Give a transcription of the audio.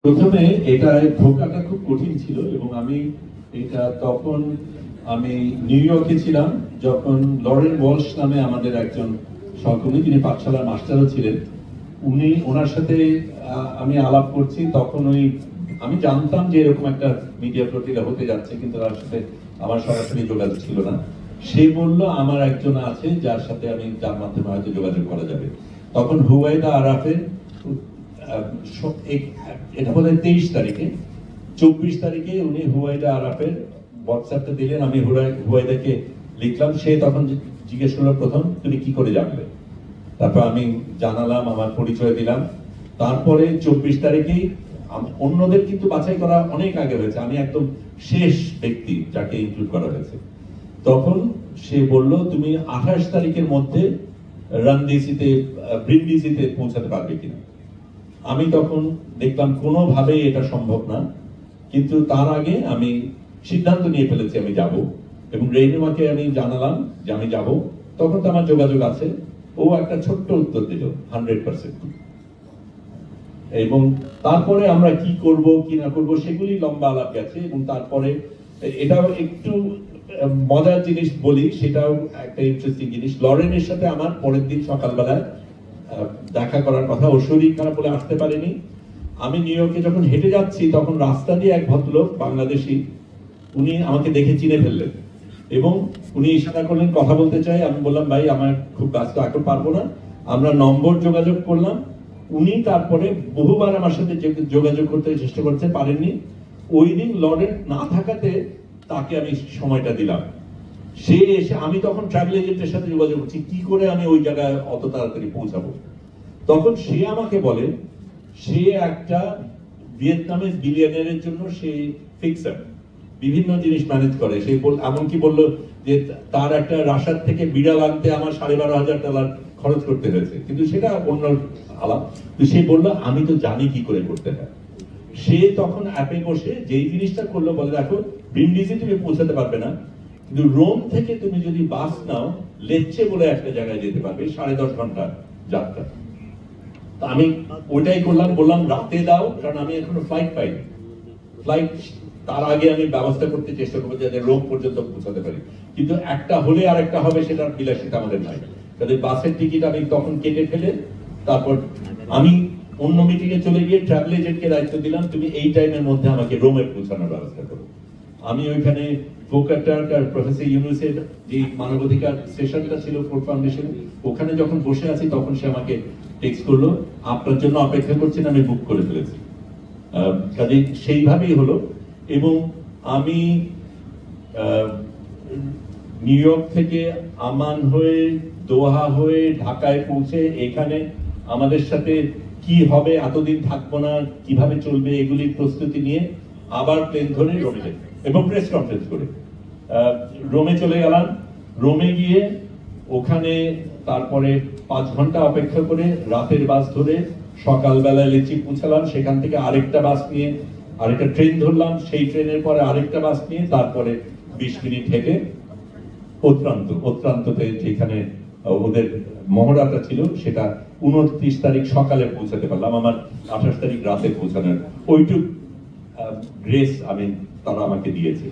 প্রথমে এটা ঢোকাটা খুব কঠিন ছিল এবং আমি এটা তখন আমি নিউ ইয়র্কে ছিলাম যখন লরেন ওয়ালশ নামে আমাদের একজন সহকর্মী, যিনি পাঠশালার মাস্টারও ছিলেন, ওনার সাথে আমি আলাপ করছি। তখন আমি জানতাম যে এরকম একটা মিডিয়া প্রতিটা হতে যাচ্ছে, কিন্তু তার সাথে আমার সরাসরি যোগাযোগ ছিল না। সে বলল আমার একজন আছে যার সাথে যার মাধ্যমে হয়তো যোগাযোগ করা যাবে। তখন হুয়াইদা আরাফের এটা বোধ হয় 23 তারিখে, 24 তারিখে উনি হুয়াইদা আরাফের হোয়াটসঅ্যাপটা দিলেন। আমি হুয়াইদাকে লিখলাম। সে তখন জিজ্ঞেস করলো প্রথম, তুমি কি করে জানলে? তারপর আমি জানালাম, আমার পরিচয় দিলাম। তারপরে 24 তারিখেই অন্যদের কিন্তু বাছাই করা অনেক আগে হয়েছে, আমি একদম শেষ ব্যক্তি যাকে ইনক্লুড করা হয়েছে। তখন সে বলল তুমি 28 তারিখের মধ্যে ব্রিন্ডিসিতে পৌঁছাতে পারবে কিনা। আমি তখন দেখলাম কোনোভাবেই এটা সম্ভব না, কিন্তু তার আগে আমি সিদ্ধান্ত নিয়ে ফেলেছি আমি যাব, এবং রেইনুমাকে আমি জানালাম যে আমি যাব। তখন তো আমার যোগাযোগ আছে, ও একটা ছোট্ট উত্তর দিল 100%। এবং তারপরে আমরা কি করব কি না করব সেগুলি লম্বা আলাপ গেছে। এবং তারপরে এটাও একটু মজার জিনিস বলি, সেটাও একটা ইন্টারেস্টিং জিনিস। লরেনের সাথে আমার পরের দিন সকালবেলায় দেখা করার কথা, ও শরীর খারাপ বলে আসতে পারেনি। আমি নিউ ইয়র্কে যখন হেঁটে যাচ্ছি তখন রাস্তা দিয়ে এক ভদ্রলোক বাংলাদেশি, উনি আমাকে দেখে চিনে ফেললেন এবং উনি ইশারা করলেন কথা বলতে চাই। আমি বললাম ভাই আমার খুব ব্যস্ত, এখন পারবো না। আমরা নম্বর যোগাযোগ করলাম। উনি তারপরে বহুবার আমার সাথে যোগাযোগ করতে চেষ্টা করতে পারেননি। ওই দিন লরেন না থাকাতে তাকে আমি সময়টা দিলাম। সে এসে, আমি তখন ট্রাভেল এজেন্টের সাথে যোগাযোগ করছি কি করে আমি ওই জায়গায় অত তাড়াতাড়ি পৌঁছাবো। তখন সে আমাকে বলে সে একটা ভিয়েতনামের বিলিয়নিয়ারের জন্য সে ফিক্সার, বিভিন্ন জিনিস ম্যানেজ করে। সে এমনকি বললো যে তার একটা রাশিয়ার থেকে বিড়াল আনতে আমার $12,500 খরচ করতে হয়েছে, কিন্তু সেটা অন্য আলাপ। তো সে বললো আমি তো জানি কি করে করতে হয়। সে তখন অ্যাপে বসে যেই জিনিসটা করলো, বলে দেখো ব্রিন্ডিসি তুমি পৌঁছাতে পারবে না, কিন্তু রোম থেকে তুমি যদি বাস নাও লেচ্চে বলে একটা জায়গায় যেতে পারবে, 10.5 ঘন্টা যাত্রা। আমি ওইটাই করলাম, বললাম রাতে দাও, কারণ আমি এখনো ফ্লাইট পাইনি। ফ্লাইট তার আগে আমি ব্যবস্থা করতে চেষ্টা করবো যাতে রোম পর্যন্ত পৌঁছাতে পারি, কিন্তু একটা হলে আর একটা হবে সেটার বিলাসিতা আমাদের নাই। তাদের বাসের টিকিট আমি তখন কেটে ফেলে তারপর আমি অন্য মিটিং এ চলে গিয়ে ট্রাভেল এজেন্টকে দায়িত্ব দিলাম, তুমি এই টাইমের মধ্যে আমাকে রোমে পৌঁছানোর ব্যবস্থা করো। আমি ওইখানে প্রফেসর ইউনুসের যে মানবাধিকার সেশনটা ছিল ফোর্ড ফাউন্ডেশন, ওখানে যখন বসে আছি তখন সে আমাকে টেক্সট করলো, আপনার জন্য অপেক্ষা করছেন, আমি বুক করে ফেলেছি। কাজে সেইভাবেই হলো। এবং আমি নিউ ইয়র্ক থেকে আমান হয়ে দোহা হয়ে ঢাকায় পৌঁছে এখানে আমাদের সাথে কি হবে, এতদিন থাকবো না, কিভাবে চলবে, এগুলির প্রস্তুতি নিয়ে আবার প্লেন ধরে রোমে যাই এবং প্রেস কনফারেন্স করে রোমে চলে গেলাম। রোমে গিয়ে ওখানে তারপরে 5 ঘন্টা অপেক্ষা করে রাতের বাস ধরে সকালবেলায় লেচি পৌঁছালাম। সেখান থেকে আরেকটা বাস নিয়ে আরেকটা ট্রেন ধরলাম, সেই ট্রেনের পরে আরেকটা বাস নিয়ে তারপরে 20 মিনিট হেঁটে অত্যন্ততে যেখানে ওদের মহড়াটা ছিল সেটা 29 তারিখ সকালে পৌঁছাতে পারলাম। আমার 28 তারিখ রাতে পৌঁছানোর ওইটুক গ্রেস তারা আমাকে দিয়েছে।